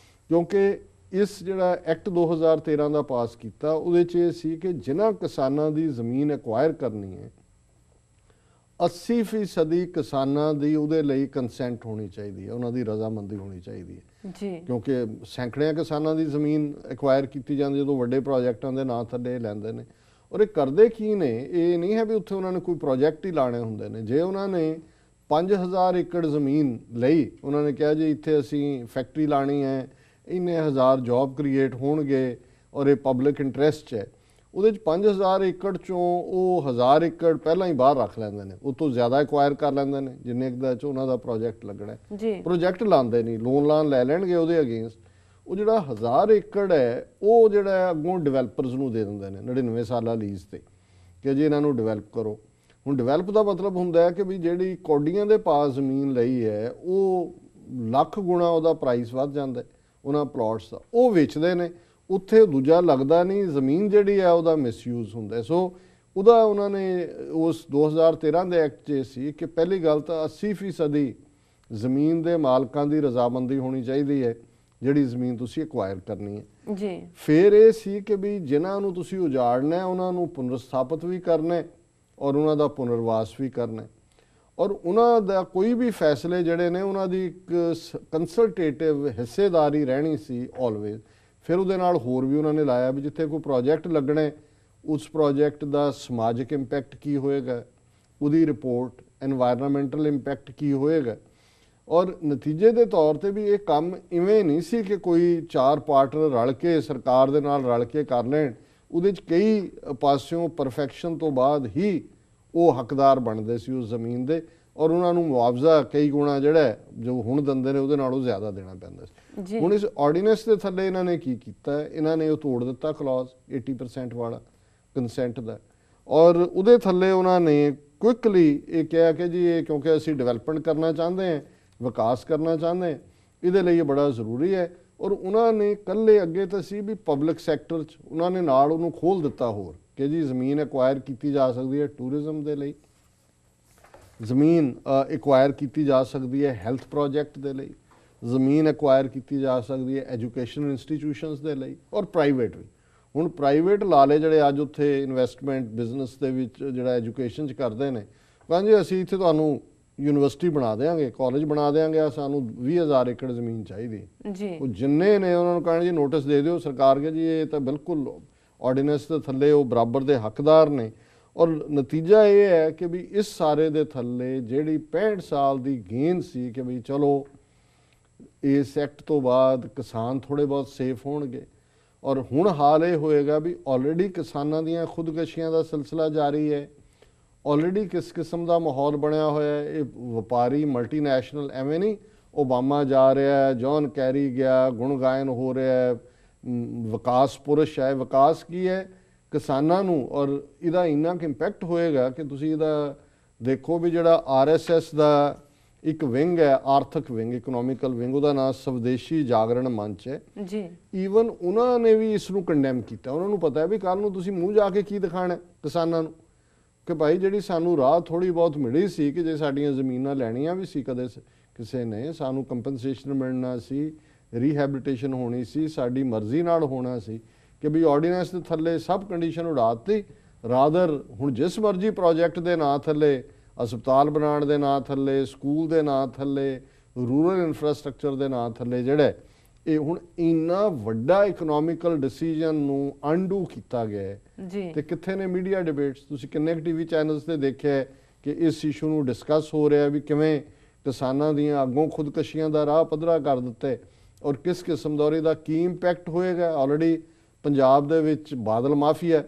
ਕਿਉਂਕਿ ਇਸ ਜਿਹੜਾ ਐਕਟ 2013 ਦਾ ਪਾਸ ਕੀਤਾ ਉਹਦੇ 'ਚ ਇਹ ਸੀ ਕਿ ਜਿਨ੍ਹਾਂ ਕਿਸਾਨਾਂ ਦੀ ਜ਼ਮੀਨ ਐਕਵਾਇਰ ਕਰਨੀ ਹੈ 80% ਕਿਸਾਨਾਂ ਦੀ ਉਹਦੇ ਲਈ ਕੰਸੈਂਟ ਹੋਣੀ ਚਾਹੀਦੀ ਹੈ, ਉਹਨਾਂ ਦੀ ਰਜ਼ਾਮੰਦੀ ਹੋਣੀ ਚਾਹੀਦੀ ਹੈ ਜੀ, ਕਿਉਂਕਿ ਸੈਂਕੜਿਆਂ ਕਿਸਾਨਾਂ ਦੀ ਜ਼ਮੀਨ ਐਕਵਾਇਰ ਕੀਤੀ ਜਾਂਦੀ ਜਦੋਂ ਵੱਡੇ ਪ੍ਰੋਜੈਕਟਾਂ ਦੇ ਨਾਂ ਥੱਲੇ ਲੈਂਦੇ ਨੇ। ਔਰ ਇਹ ਕਰਦੇ ਕੀ ਨੇ, ਇਹ ਨਹੀਂ ਹੈ ਵੀ ਉੱਥੇ ਉਹਨਾਂ ਨੇ ਕੋਈ ਪ੍ਰੋਜੈਕਟ ਹੀ ਲਾਣੇ ਹੁੰਦੇ ਨੇ। ਜੇ ਉਹਨਾਂ ਨੇ 5000 ਏਕੜ ਜ਼ਮੀਨ ਲਈ, ਉਹਨਾਂ ਨੇ ਕਿਹਾ ਜੀ ਇੱਥੇ ਅਸੀਂ ਫੈਕਟਰੀ ਲਾਣੀ ਹੈ, ਇੰਨੇ ਹਜ਼ਾਰ ਜੌਬ ਕ੍ਰੀਏਟ ਹੋਣਗੇ ਔਰ ਇਹ ਪਬਲਿਕ ਇੰਟਰਸਟ 'ਚ ਹੈ, ਉਹਦੇ 'ਚ 5000 ਏਕੜ 'ਚੋਂ ਉਹ 1000 ਏਕੜ ਪਹਿਲਾਂ ਹੀ ਬਾਹਰ ਰੱਖ ਲੈਂਦੇ ਨੇ, ਉਹ ਤੋਂ ਜ਼ਿਆਦਾ ਐਕਵਾਇਰ ਕਰ ਲੈਂਦੇ ਨੇ ਜਿੰਨੇ ਦਾ 'ਚ ਉਹਨਾਂ ਦਾ ਪ੍ਰੋਜੈਕਟ ਲੱਗਣਾ ਹੈ। ਪ੍ਰੋਜੈਕਟ ਲਾਉਂਦੇ ਨਹੀਂ, ਲੋਨ ਲੈ ਲੈਣਗੇ ਉਹਦੇ ਅਗੇਂਸਟ। ਉਹ ਜਿਹੜਾ 1000 ਏਕੜ ਹੈ ਉਹ ਜਿਹੜਾ ਅੱਗੋਂ ਡਿਵੈਲਪਰਸ ਨੂੰ ਦੇ ਦਿੰਦੇ ਨੇ 99 ਸਾਲਾ ਲੀਜ਼ ਤੇ, ਕਿ ਜੀ ਇਹਨਾਂ ਨੂੰ ਡਿਵੈਲਪ ਕਰੋ। ਹੁਣ ਡਿਵੈਲਪ ਦਾ ਮਤਲਬ ਹੁੰਦਾ ਹੈ ਕਿ ਵੀ ਜਿਹੜੀ ਕੌਡੀਆਂ ਦੇ ਪਾਸ ਜ਼ਮੀਨ ਲਈ ਹੈ ਉਹ ਲੱਖ ਗੁਣਾ ਉਹਦਾ ਪ੍ਰਾਈਸ ਵੱਧ ਜਾਂਦਾ ਉਹਨਾਂ ਪਲਾਟਸ ਦਾ, ਉਹ ਵੇਚਦੇ ਨੇ। ਉੱਥੇ ਦੂਜਾ ਲੱਗਦਾ ਨਹੀਂ, ਜ਼ਮੀਨ ਜਿਹੜੀ ਹੈ ਉਹਦਾ ਮਿਸਯੂਜ਼ ਹੁੰਦਾ। ਸੋ ਉਹਦਾ ਉਹਨਾਂ ਨੇ ਉਸ 2013 ਦੇ ਐਕਟ 'ਚ ਸੀ ਕਿ ਪਹਿਲੀ ਗੱਲ ਤਾਂ 80% ਜ਼ਮੀਨ ਦੇ ਮਾਲਕਾਂ ਦੀ ਰਜ਼ਾਮੰਦੀ ਹੋਣੀ ਚਾਹੀਦੀ ਹੈ ਜਿਹੜੀ ਜ਼ਮੀਨ ਤੁਸੀਂ ਐਕਵਾਇਰ ਕਰਨੀ ਹੈ ਜੀ। ਫਿਰ ਇਹ ਸੀ ਕਿ ਵੀ ਜਿਨ੍ਹਾਂ ਨੂੰ ਤੁਸੀਂ ਉਜਾੜਨਾ ਉਹਨਾਂ ਨੂੰ ਪੁਨਰ ਸਥਾਪਿਤ ਵੀ ਕਰਨਾ ਔਰ ਉਹਨਾਂ ਦਾ ਪੁਨਰਵਾਸ ਵੀ ਕਰਨਾ, ਔਰ ਉਹਨਾਂ ਦਾ ਕੋਈ ਵੀ ਫੈਸਲੇ ਜਿਹੜੇ ਨੇ ਉਹਨਾਂ ਦੀ ਇੱਕ ਕੰਸਲਟੇਟਿਵ ਹਿੱਸੇਦਾਰੀ ਰਹਿਣੀ ਸੀ ਆਲਵੇਜ਼। ਫਿਰ ਉਹਦੇ ਨਾਲ ਹੋਰ ਵੀ ਉਹਨਾਂ ਨੇ ਲਾਇਆ ਵੀ ਜਿੱਥੇ ਕੋਈ ਪ੍ਰੋਜੈਕਟ ਲੱਗਣਾ ਉਸ ਪ੍ਰੋਜੈਕਟ ਦਾ ਸਮਾਜਿਕ ਇੰਪੈਕਟ ਕੀ ਹੋਏਗਾ, ਉਹਦੀ ਰਿਪੋਰਟ, ਐਨਵਾਇਰਨਮੈਂਟਲ ਇੰਪੈਕਟ ਕੀ ਹੋਏਗਾ। ਔਰ ਨਤੀਜੇ ਦੇ ਤੌਰ ਤੇ ਵੀ ਇਹ ਕੰਮ ਇਵੇਂ ਨਹੀਂ ਸੀ ਕਿ ਕੋਈ 4 ਪਾਰਟਨਰ ਰਲ ਕੇ ਸਰਕਾਰ ਦੇ ਨਾਲ ਰਲ ਕੇ ਕਰ ਲੈਣ, ਉਹਦੇ 'ਚ ਕਈ ਪਾਸਿਓਂ ਪਰਫੈਕਸ਼ਨ ਤੋਂ ਬਾਅਦ ਹੀ ਉਹ ਹੱਕਦਾਰ ਬਣਦੇ ਸੀ ਉਸ ਜ਼ਮੀਨ ਦੇ, ਔਰ ਉਹਨਾਂ ਨੂੰ ਮੁਆਵਜ਼ਾ ਕਈ ਗੁਣਾ ਜਿਹੜਾ ਜੋ ਹੁਣ ਦਿੰਦੇ ਨੇ ਉਹਦੇ ਨਾਲੋਂ ਜ਼ਿਆਦਾ ਦੇਣਾ ਪੈਂਦਾ ਸੀ। ਹੁਣ ਇਸ ਆਰਡੀਨੈਂਸ ਦੇ ਥੱਲੇ ਇਹਨਾਂ ਨੇ ਕੀ ਕੀਤਾ, ਇਹਨਾਂ ਨੇ ਉਹ ਤੋੜ ਦਿੱਤਾ ਕਲੌਜ਼ 80% ਵਾਲਾ ਕੰਸੈਂਟ ਦਾ, ਔਰ ਉਹਦੇ ਥੱਲੇ ਉਹਨਾਂ ਨੇ ਕੁਇਕਲੀ ਇਹ ਕਿਹਾ ਕਿ ਜੀ ਇਹ ਕਿਉਂਕਿ ਅਸੀਂ ਡਿਵੈਲਪਮੈਂਟ ਕਰਨਾ ਚਾਹੁੰਦੇ ਹਾਂ, ਵਿਕਾਸ ਕਰਨਾ ਚਾਹੁੰਦੇ ਹਾਂ, ਇਹਦੇ ਲਈ ਇਹ ਬੜਾ ਜ਼ਰੂਰੀ ਹੈ। ਔਰ ਉਹਨਾਂ ਨੇ ਇਕੱਲੇ ਅੱਗੇ ਤਾਂ ਸੀ ਵੀ ਪਬਲਿਕ ਸੈਕਟਰ 'ਚ ਉਹਨਾਂ ਨੇ ਨਾਲ ਉਹਨੂੰ ਖੋਲ੍ਹ ਦਿੱਤਾ ਹੋਰ ਕਿ ਜੀ ਜ਼ਮੀਨ ਐਕਵਾਇਰ ਕੀਤੀ ਜਾ ਸਕਦੀ ਹੈ ਟੂਰਿਜ਼ਮ ਦੇ ਲਈ, ਜ਼ਮੀਨ ਐਕਵਾਇਰ ਕੀਤੀ ਜਾ ਸਕਦੀ ਹੈ ਹੈਲਥ ਪ੍ਰੋਜੈਕਟ ਦੇ ਲਈ, ਜ਼ਮੀਨ ਐਕਵਾਇਰ ਕੀਤੀ ਜਾ ਸਕਦੀ ਹੈ ਐਜੂਕੇਸ਼ਨ ਇੰਸਟੀਟਿਊਸ਼ਨਸ ਦੇ ਲਈ, ਔਰ ਪ੍ਰਾਈਵੇਟ ਵੀ। ਹੁਣ ਪ੍ਰਾਈਵੇਟ ਲਾਲੇ ਜਿਹੜੇ ਅੱਜ ਉੱਥੇ ਇਨਵੈਸਟਮੈਂਟ ਬਿਜ਼ਨਸ ਦੇ ਵਿੱਚ ਜਿਹੜਾ ਐਜੂਕੇਸ਼ਨ 'ਚ ਕਰਦੇ ਨੇ, ਕਹਿੰਦੇ ਅਸੀਂ ਇੱਥੇ ਤੁਹਾਨੂੰ ਯੂਨੀਵਰਸਿਟੀ ਬਣਾ ਦੇਵਾਂਗੇ, ਕਾਲਜ ਬਣਾ ਦੇਵਾਂਗੇ, ਸਾਨੂੰ 20000 ਏਕੜ ਜ਼ਮੀਨ ਚਾਹੀਦੀ ਜੀ। ਉਹ ਜਿੰਨੇ ਨੇ ਉਹਨਾਂ ਨੂੰ ਕਹਿਣ ਜੀ ਨੋਟਿਸ ਦੇ ਦਿਓ ਸਰਕਾਰ ਕੇ ਜੀ ਇਹ ਤਾਂ ਬਿਲਕੁਲ ਆਰਡੀਨੈਂਸ ਦੇ ਥੱਲੇ ਉਹ ਬਰਾਬਰ ਦੇ ਹੱਕਦਾਰ ਨੇ। ਔਰ ਨਤੀਜਾ ਇਹ ਹੈ ਕਿ ਵੀ ਇਸ ਸਾਰੇ ਦੇ ਥੱਲੇ ਜਿਹੜੀ 65 ਸਾਲ ਦੀ ਗੇਂਦ ਸੀ ਕਿ ਵੀ ਚਲੋ ਇਸ ਐਕਟ ਤੋਂ ਬਾਅਦ ਕਿਸਾਨ ਥੋੜ੍ਹੇ ਬਹੁਤ ਸੇਫ ਹੋਣਗੇ, ਔਰ ਹੁਣ ਹਾਲ ਇਹ ਹੋਏਗਾ ਵੀ ਆਲਰੇਡੀ ਕਿਸਾਨਾਂ ਦੀਆਂ ਖੁਦਕਸ਼ੀਆਂ ਦਾ ਸਿਲਸਿਲਾ ਜਾਰੀ ਹੈ, ਆਲਰੇਡੀ ਕਿਸ ਕਿਸਮ ਦਾ ਮਾਹੌਲ ਬਣਿਆ ਹੋਇਆ ਹੈ। ਇਹ ਵਪਾਰੀ ਮਲਟੀਨੈਸ਼ਨਲ ਐਵੇਂ ਨਹੀਂ ਓਬਾਮਾ ਜਾ ਰਿਹਾ ਹੈ, ਜੌਨ ਕੈਰੀ ਗਿਆ, ਗੁਣ ਗਾਇਨ ਹੋ ਰਿਹਾ ਹੈ, ਵਿਕਾਸ ਪੁਰਸ਼ ਹੈ। ਵਿਕਾਸ ਕੀ ਹੈ? ਕਿਸਾਨਾਂ ਨੂੰ, ਔਰ ਇਹਦਾ ਇੰਨਾ ਕੁ ਇੰਪੈਕਟ ਹੋਏਗਾ ਕਿ ਤੁਸੀਂ ਇਹਦਾ ਦੇਖੋ ਵੀ ਜਿਹੜਾ RSS ਦਾ ਇੱਕ ਵਿੰਗ ਹੈ ਆਰਥਿਕ ਵਿੰਗ, ਇਕਨੋਮਿਕਲ ਵਿੰਗ, ਉਹਦਾ ਨਾਮ ਸਵਦੇਸ਼ੀ ਜਾਗਰਣ ਮੰਚ ਹੈ ਜੀ। ਈਵਨ ਉਹਨਾਂ ਨੇ ਵੀ ਇਸ ਨੂੰ ਕੰਡੈਮ ਕੀਤਾ। ਉਹਨਾਂ ਨੂੰ ਪਤਾ ਹੈ ਵੀ ਕੱਲ ਨੂੰ ਤੁਸੀਂ ਮੂੰਹ ਜਾ ਕੇ ਕੀ ਦਿਖਾਣਾ ਕਿਸਾਨਾਂ ਨੂੰ ਕਿ ਭਾਈ ਜਿਹੜੀ ਸਾਨੂੰ ਰਾਹ ਥੋੜੀ ਬਹੁਤ ਮਿਲੀ ਸੀ ਕਿ ਜੇ ਸਾਡੀਆਂ ਜ਼ਮੀਨਾਂ ਲੈਣੀਆਂ ਵੀ ਸੀ ਕਦੇ ਕਿਸੇ ਨੇ, ਸਾਨੂੰ ਕੰਪਨਸੇਸ਼ਨ ਮਿਲਣਾ ਸੀ, ਰੀਹੈਬਿਲਿਟੇਸ਼ਨ ਹੋਣੀ ਸੀ, ਸਾਡੀ ਮਰਜ਼ੀ ਨਾਲ ਹੋਣਾ ਸੀ ਕਿ ਵੀ ਆਰਡੀਨੈਂਸ ਦੇ ਥੱਲੇ ਸਭ ਕੰਡੀਸ਼ਨ ਉਡਾਤੀ। ਰਾਦਰ ਹੁਣ ਜਿਸ ਮਰਜ਼ੀ ਪ੍ਰੋਜੈਕਟ ਦੇ ਨਾਂ ਥੱਲੇ, ਹਸਪਤਾਲ ਬਣਾਉਣ ਦੇ ਨਾਂ ਥੱਲੇ, ਸਕੂਲ ਦੇ ਨਾਂ ਥੱਲੇ, ਰੂਰਲ ਇਨਫਰਾਸਟ੍ਰਕਚਰ ਦੇ ਨਾਂ ਥੱਲੇ ਜਿਹੜਾ ਇਹ ਹੁਣ ਇੰਨਾ ਵੱਡਾ ਇਕਨੋਮਿਕਲ ਡਿਸੀਜਨ ਨੂੰ ਅਨਡੂ ਕੀਤਾ ਗਿਆ ਹੈ ਜੀ। ਤੇ ਕਿੱਥੇ ਨੇ ਮੀਡੀਆ ਡਿਬੇਟਸ? ਤੁਸੀਂ ਕਿੰਨੇ ਟੀਵੀ ਚੈਨਲਸ ਤੇ ਦੇਖਿਆ ਕਿ ਇਸ ਇਸ਼ੂ ਨੂੰ ਡਿਸਕਸ ਹੋ ਰਿਹਾ ਵੀ ਕਿਵੇਂ ਕਿਸਾਨਾਂ ਦੀਆਂ ਅੱਗੋਂ ਖੁਦਕਸ਼ੀਆਂ ਦਾ ਰਾਹ ਪੱਧਰਾ ਕਰ ਦਿੱਤੇ ਔਰ ਕਿਸ ਕਿਸਮ ਦਾ ਇਹਦਾ ਕੀ ਇੰਪੈਕਟ ਹੋਏਗਾ। ਆਲਰੇਡੀ ਪੰਜਾਬ ਦੇ ਵਿੱਚ ਬਾਦਲ ਮਾਫੀਆ,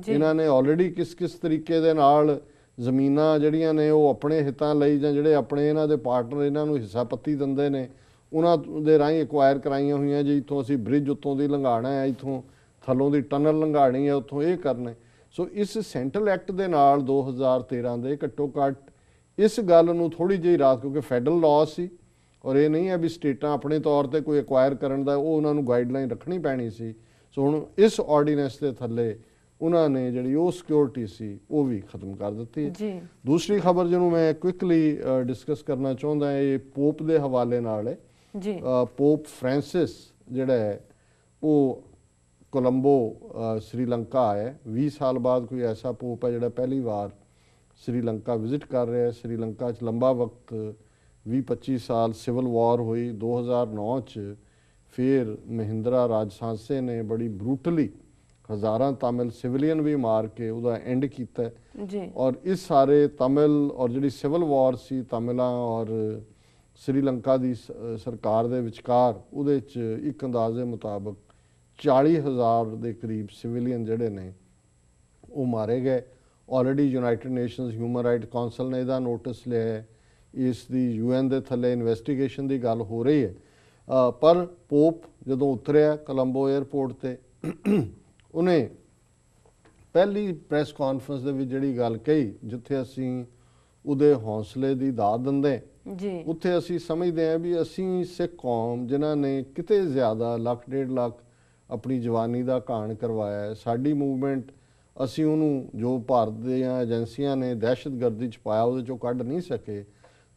ਇਹਨਾਂ ਨੇ ਆਲਰੇਡੀ ਕਿਸ ਤਰੀਕੇ ਦੇ ਨਾਲ ਜ਼ਮੀਨਾਂ ਜਿਹੜੀਆਂ ਨੇ ਉਹ ਆਪਣੇ ਹਿੱਤਾਂ ਲਈ ਜਾਂ ਜਿਹੜੇ ਆਪਣੇ ਇਹਨਾਂ ਦੇ ਪਾਰਟਨਰ ਇਹਨਾਂ ਨੂੰ ਹਿੱਸਾ ਪੱਤੀ ਦਿੰਦੇ ਨੇ ਉਹਨਾਂ ਦੇ ਰਾਹੀਂ ਐਕਵਾਇਰ ਕਰਾਈਆਂ ਹੋਈਆਂ ਜੀ। ਇੱਥੋਂ ਅਸੀਂ ਬ੍ਰਿਜ ਉੱਤੋਂ ਦੀ ਲੰਘਾਉਣਾ ਹੈ, ਇੱਥੋਂ ਥੱਲੋਂ ਦੀ ਟਨਲ ਲੰਘਾਣੀ ਹੈ, ਉੱਥੋਂ ਇਹ ਕਰਨਾ। ਸੋ ਇਸ ਸੈਂਟਰਲ ਐਕਟ ਦੇ ਨਾਲ 2013 ਦੇ ਘੱਟੋ ਘੱਟ ਇਸ ਗੱਲ ਨੂੰ ਥੋੜੀ ਜਿਹੀ ਰਾਹਤ, ਕਿਉਂਕਿ ਫੈਡਰਲ ਲਾਅ ਸੀ ਔਰ ਇਹ ਨਹੀਂ ਹੈ ਵੀ ਸਟੇਟਾਂ ਆਪਣੇ ਤੌਰ ਤੇ ਕੋਈ ਐਕਵਾਇਰ ਕਰਨ ਦਾ ਉਹ ਉਹਨਾਂ ਨੂੰ ਗਾਈਡਲਾਈਨ ਰੱਖਣੀ ਪੈਣੀ ਸੀ। ਸੋ ਹੁਣ ਇਸ ਆਰਡੀਨੈਂਸ ਦੇ ਥੱਲੇ ਉਹਨਾਂ ਨੇ ਜਿਹੜੀ ਉਹ ਸਿਕਿਉਰਿਟੀ ਸੀ ਉਹ ਵੀ ਖਤਮ ਕਰ ਦਿੱਤੀ ਹੈ। ਦੂਸਰੀ ਖਬਰ ਜਿਹਨੂੰ ਮੈਂ ਕੁਇਕਲੀ ਡਿਸਕਸ ਕਰਨਾ ਚਾਹੁੰਦਾ ਇਹ ਪੋਪ ਦੇ ਹਵਾਲੇ ਨਾਲ ਹੈ ਜੀ। ਪੋਪ ਫ੍ਰਾਂਸਿਸ ਜਿਹੜਾ ਹੈ ਉਹ ਕੋਲੰਬੋ ਸ਼੍ਰੀਲੰਕਾ ਆਇਆ। 20 ਸਾਲ ਬਾਅਦ ਕੋਈ ਐਸਾ ਪੋਪ ਹੈ ਜਿਹੜਾ ਪਹਿਲੀ ਵਾਰ ਸ਼੍ਰੀਲੰਕਾ ਵਿਜ਼ਿਟ ਕਰ ਰਿਹਾ ਹੈ। ਸ਼੍ਰੀਲੰਕਾ 'ਚ ਲੰਬਾ ਵਕਤ 20-25 ਸਾਲ ਸਿਵਲ ਵਾਰ ਹੋਈ। 2009 'ਚ ਫਿਰ ਮਹਿੰਦਰਾ ਰਾਜਸਾਂਸੇ ਨੇ ਬੜੀ ਬਰੂਟਲੀ ਹਜ਼ਾਰਾਂ ਤਮਿਲ ਸਿਵਲੀਅਨ ਵੀ ਮਾਰ ਕੇ ਉਹਦਾ ਐਂਡ ਕੀਤਾ ਜੀ। ਔਰ ਇਸ ਸਾਰੇ ਤਮਿਲ ਔਰ ਜਿਹੜੀ ਸਿਵਲ ਵਾਰ ਸੀ ਤਮਿਲਾਂ ਔਰ ਸ਼੍ਰੀਲੰਕਾ ਦੀ ਸਰਕਾਰ ਦੇ ਵਿਚਕਾਰ ਉਹਦੇ 'ਚ ਇੱਕ ਅੰਦਾਜ਼ੇ ਮੁਤਾਬਕ 40,000 ਦੇ ਕਰੀਬ ਸਿਵਲੀਅਨ ਜਿਹੜੇ ਨੇ ਉਹ ਮਾਰੇ ਗਏ। Already United nations human right council ਨੇ ਇਹਦਾ ਨੋਟਿਸ ਲਿਆ ਹੈ। ਇਸ ਦੀ UN ਦੇ ਥੱਲੇ ਇਨਵੈਸਟੀਗੇਸ਼ਨ ਦੀ ਗੱਲ ਹੋ ਰਹੀ ਹੈ। ਪਰ ਪੋਪ ਜਦੋਂ ਉਤਰਿਆ ਕੋਲੰਬੋ 에ਅਰਪੋਰਟ ਤੇ ਉਹਨੇ ਪਹਿਲੀ ਪ੍ਰੈਸ ਕਾਨਫਰੰਸ ਦੇ ਵਿੱਚ ਜਿਹੜੀ ਗੱਲ ਕਹੀ, ਜਿੱਥੇ ਅਸੀਂ ਉਹਦੇ ਹੌਸਲੇ ਦੀ ਦਾਤ ਦਿੰਦੇ ਜੀ, ਉੱਥੇ ਅਸੀਂ ਸਮਝਦੇ ਹਾਂ ਵੀ ਅਸੀਂ ਸਿੱਖ ਕੌਮ ਜਿਨ੍ਹਾਂ ਨੇ ਕਿਤੇ ਜ਼ਿਆਦਾ 1.5 ਲੱਖ ਆਪਣੀ ਜਵਾਨੀ ਦਾ ਘਾਣ ਕਰਵਾਇਆ ਹੈ, ਸਾਡੀ ਮੂਵਮੈਂਟ ਅਸੀਂ ਉਹਨੂੰ ਜੋ ਭਾਰਤ ਦੀਆਂ ਏਜੰਸੀਆਂ ਨੇ ਦਹਿਸ਼ਤਗਰਦੀ 'ਚ ਪਾਇਆ ਉਹਦੇ 'ਚੋਂ ਕੱਢ ਨਹੀਂ ਸਕੇ।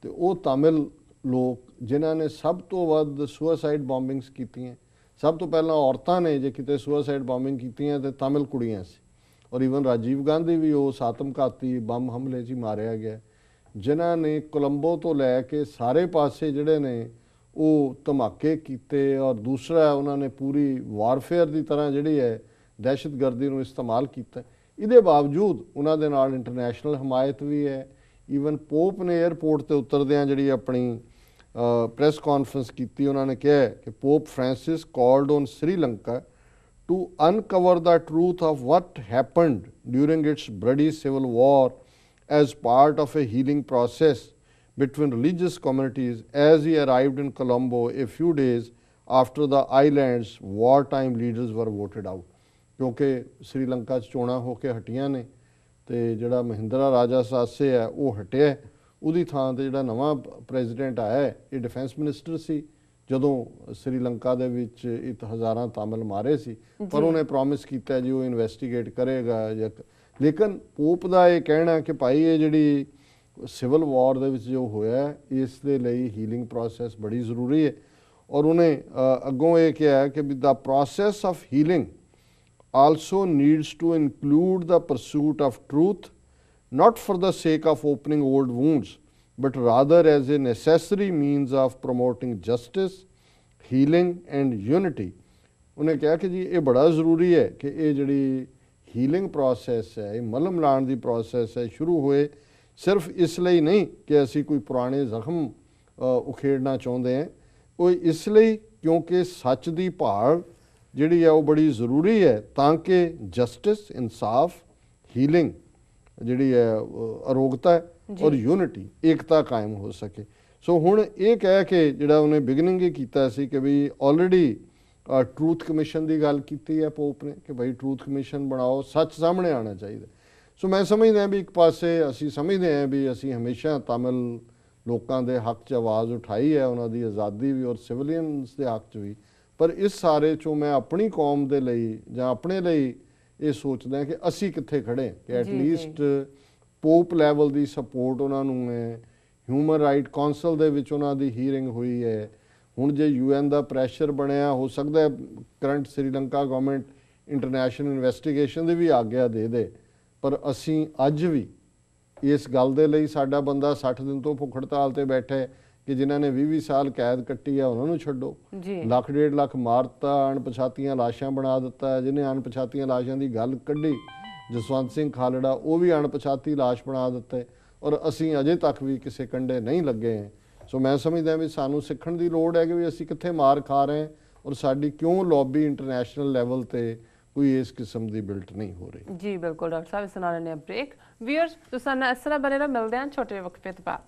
ਤੇ ਉਹ ਤਮਿਲ ਲੋਕ ਜਿਨ੍ਹਾਂ ਨੇ ਸਭ ਤੋਂ ਵੱਧ ਸੁਸਾਈਡ ਬੰਬਿੰਗਸ ਕੀਤੀਆਂ, ਸਭ ਤੋਂ ਪਹਿਲਾਂ ਔਰਤਾਂ ਨੇ ਜੇ ਕਿਤੇ ਸੁਸਾਈਡ ਬੰਬਿੰਗ ਕੀਤੀਆਂ ਤੇ ਤਮਿਲ ਕੁੜੀਆਂ ਸੀ। ਔਰ ਈਵਨ ਰਾਜੀਵ ਗਾਂਧੀ ਵੀ ਉਸ ਆਤਮਘਾਤੀ ਬੰਬ ਹਮਲੇ 'ਚ ਹੀ ਮਾਰਿਆ ਗਿਆ, ਜਿਨ੍ਹਾਂ ਨੇ ਕੋਲੰਬੋ ਤੋਂ ਲੈ ਕੇ ਸਾਰੇ ਪਾਸੇ ਜਿਹੜੇ ਨੇ ਉਹ ਧਮਾਕੇ ਕੀਤੇ। ਔਰ ਦੂਸਰਾ ਉਹਨਾਂ ਨੇ ਪੂਰੀ ਵਾਰਫੇਅਰ ਦੀ ਤਰ੍ਹਾਂ ਜਿਹੜੀ ਹੈ ਦਹਿਸ਼ਤਗਰਦੀ ਨੂੰ ਇਸਤੇਮਾਲ ਕੀਤਾ। ਇਹਦੇ ਬਾਵਜੂਦ ਉਹਨਾਂ ਦੇ ਨਾਲ ਇੰਟਰਨੈਸ਼ਨਲ ਹਮਾਇਤ ਵੀ ਹੈ। ਈਵਨ ਪੋਪ ਨੇ 에ਅਰਪੋਰਟ ਤੇ ਉਤਰਦਿਆਂ ਜਿਹੜੀ ਆਪਣੀ ਪ੍ਰੈਸ ਕਾਨਫਰੰਸ ਕੀਤੀ, ਉਹਨਾਂ ਨੇ ਕਿਹਾ ਕਿ Pope Francis called on Sri Lanka to uncover the truth of what happened during its bloody civil war as part of a healing process between religious communities as he arrived in Colombo a few days after the island's wartime leaders were voted out। ਕਿਉਂਕਿ ਸ਼੍ਰੀਲੰਕਾ 'ਚ ਚੋਣਾਂ ਹੋ ਕੇ ਹਟੀਆਂ ਨੇ ਤੇ ਜਿਹੜਾ ਮਹਿੰਦਰਾ ਰਾਜਾ ਸਾਸੇ ਹੈ ਉਹ ਹਟਿਆ, ਉਹਦੀ ਥਾਂ ਤੇ ਜਿਹੜਾ ਨਵਾਂ ਪ੍ਰੈਜ਼ੀਡੈਂਟ ਆਇਆ ਇਹ ਡਿਫੈਂਸ ਮਿਨਿਸਟਰ ਸੀ ਜਦੋਂ ਸ਼੍ਰੀਲੰਕਾ ਦੇ ਵਿੱਚ ਹਜ਼ਾਰਾਂ ਤਾਮਿਲ ਮਾਰੇ ਸੀ। ਪਰ ਉਹਨੇ ਪ੍ਰੋਮਿਸ ਕੀਤਾ ਜੀ ਉਹ ਇਨਵੈਸਟੀਗੇਟ ਕਰੇਗਾ। ਲੇਕਿਨ ਪੋਪ ਦਾ ਇਹ ਕਹਿਣਾ ਕਿ ਭਾਈ ਇਹ ਜਿਹੜੀ ਸਿਵਲ ਵਾਰ ਦੇ ਵਿੱਚ ਜੋ ਹੋਇਆ ਇਸ ਦੇ ਲਈ ਹੀਲਿੰਗ ਪ੍ਰੋਸੈਸ ਬੜੀ ਜ਼ਰੂਰੀ ਹੈ। ਔਰ ਉਹਨੇ ਅੱਗੋਂ ਇਹ ਕਿਹਾ ਕਿ the process of healing also needs to include the pursuit of truth, not for the sake of opening old wounds, but rather as a necessary means of promoting justice, healing and unity। ਉਹਨੇ ਕਿਹਾ ਕਿ ਜੀ ਇਹ ਬੜਾ ਜ਼ਰੂਰੀ ਹੈ ਕਿ ਇਹ ਜਿਹੜੀ ਹੀਲਿੰਗ ਪ੍ਰੋਸੈਸ ਹੈ, ਇਹ ਮਲਮ ਲਾਉਣ ਦੀ ਪ੍ਰੋਸੈਸ ਹੈ, ਸ਼ੁਰੂ ਹੋਏ ਸਿਰਫ ਇਸ ਲਈ ਨਹੀਂ ਕਿ ਅਸੀਂ ਕੋਈ ਪੁਰਾਣੇ ਜ਼ਖਮ ਉਖੇੜਨਾ ਚਾਹੁੰਦੇ ਹਾਂ, ਉਹ ਇਸ ਲਈ ਕਿਉਂਕਿ ਸੱਚ ਦੀ ਭਾਲ ਜਿਹੜੀ ਹੈ ਉਹ ਬੜੀ ਜ਼ਰੂਰੀ ਹੈ ਤਾਂ ਕਿ ਜਸਟਿਸ, ਇਨਸਾਫ, ਹੀਲਿੰਗ ਜਿਹੜੀ ਹੈ ਅਰੋਗਤਾ ਔਰ ਯੂਨਿਟੀ, ਏਕਤਾ ਕਾਇਮ ਹੋ ਸਕੇ। ਸੋ ਹੁਣ ਇਹ ਕਹਿ ਕੇ ਜਿਹੜਾ ਉਹਨੇ ਬਿਗਨਿੰਗ ਹੀ ਕੀਤਾ ਸੀ ਕਿ ਵੀ ਆਲਰੇਡੀ ਟਰੂਥ ਕਮਿਸ਼ਨ ਦੀ ਗੱਲ ਕੀਤੀ ਹੈ ਪੋਪ ਨੇ ਕਿ ਭਾਈ ਟਰੂਥ ਕਮਿਸ਼ਨ ਬਣਾਓ, ਸੱਚ ਸਾਹਮਣੇ ਆਉਣਾ ਚਾਹੀਦਾ। ਸੋ ਮੈਂ ਸਮਝਦਾ ਵੀ ਇੱਕ ਪਾਸੇ ਅਸੀਂ ਸਮਝਦੇ ਹਾਂ ਵੀ ਅਸੀਂ ਹਮੇਸ਼ਾ ਤਮਿਲ ਲੋਕਾਂ ਦੇ ਹੱਕ 'ਚ ਆਵਾਜ਼ ਉਠਾਈ ਹੈ, ਉਹਨਾਂ ਦੀ ਆਜ਼ਾਦੀ ਵੀ ਔਰ ਸਿਵਲੀਅਨਸ ਦੇ ਹੱਕ 'ਚ ਵੀ। ਪਰ ਇਸ ਸਾਰੇ 'ਚੋਂ ਮੈਂ ਆਪਣੀ ਕੌਮ ਦੇ ਲਈ ਜਾਂ ਆਪਣੇ ਲਈ ਇਹ ਸੋਚਦਾ ਕਿ ਅਸੀਂ ਕਿੱਥੇ ਖੜੇ, ਕਿ ਐਟਲੀਸਟ ਪੋਪ ਲੈਵਲ ਦੀ ਸਪੋਰਟ ਉਹਨਾਂ ਨੂੰ ਹੈ। ਹਿਊਮਨ ਰਾਈਟ ਕੌਂਸਲ ਦੇ ਵਿੱਚ ਉਹਨਾਂ ਦੀ ਹੀਅਰਿੰਗ ਹੋਈ ਹੈ। ਹੁਣ ਜੇ UN ਦਾ ਪ੍ਰੈਸ਼ਰ ਬਣਿਆ, ਹੋ ਸਕਦਾ ਹੈ current Sri Lanka government international investigation ਦੀ ਵੀ ਆਗਿਆ ਦੇ। ਪਰ ਅਸੀਂ ਅੱਜ ਵੀ ਇਸ ਗੱਲ ਦੇ ਲਈ, ਸਾਡਾ ਬੰਦਾ 60 ਦਿਨ ਤੋਂ ਭੁੱਖ ਹੜਤਾਲ ਤੇ ਬੈਠਾ ਹੈ ਕਿ ਜਿਨ੍ਹਾਂ ਨੇ 20-20 ਸਾਲ ਕੈਦ ਕੱਟੀ ਆ ਉਹਨਾਂ ਨੂੰ ਛੱਡੋ। ਲੱਖ 1.5 ਲੱਖ ਮਾਰਤਾ, ਅਣਪਛਾਤੀਆਂ ਲਾਸ਼ਾਂ ਬਣਾ ਦਿੱਤਾ। ਜਿਹਨੇ ਅਣਪਛਾਤੀਆਂ ਲਾਸ਼ਾਂ ਦੀ ਗੱਲ ਕੱਢੀ, ਜਸਵੰਤ ਸਿੰਘ ਖਾਲੜਾ, ਉਹ ਵੀ ਅਣਪਛਾਤੀ ਲਾਸ਼ ਬਣਾ ਦਿੱਤੇ। ਔਰ ਅਸੀਂ ਅਜੇ ਤੱਕ ਵੀ ਕਿਸੇ ਕੰਢੇ ਨਹੀਂ ਲੱਗੇ ਹਾਂ। ਸੋ ਮੈਂ ਸਮਝਦਾ ਵੀ ਸਾਨੂੰ ਸਿੱਖਣ ਦੀ ਲੋੜ ਹੈ ਕਿ ਵੀ ਅਸੀਂ ਕਿੱਥੇ ਮਾਰ ਖਾ ਰਹੇ ਹਾਂ ਔਰ ਸਾਡੀ ਕਿਉਂ ਲੌਬੀ ਇੰਟਰਨੈਸ਼ਨਲ ਲੈਵਲ ਤੇ ਕੋਈ ਇਸ ਕਿਸਮ ਦੀ ਬਿਲਟ ਨਹੀਂ ਹੋ ਰਹੀ। ਜੀ ਬਿਲਕੁਲ ਡਾਕਟਰ ਸਾਹਿਬ, ਇਸ ਨਾਲ ਨੇ ਬ੍ਰੇਕ। ਵੀਅਰਸ ਤੁਸੀਂ ਇਸ ਤਰ੍ਹਾਂ ਬਣੇ ਰਹੋ, ਮਿਲਦੇ ਹਾਂ ਛੋਟੇ ਵਕਫੇ ਤੋਂ ਬਾਅਦ।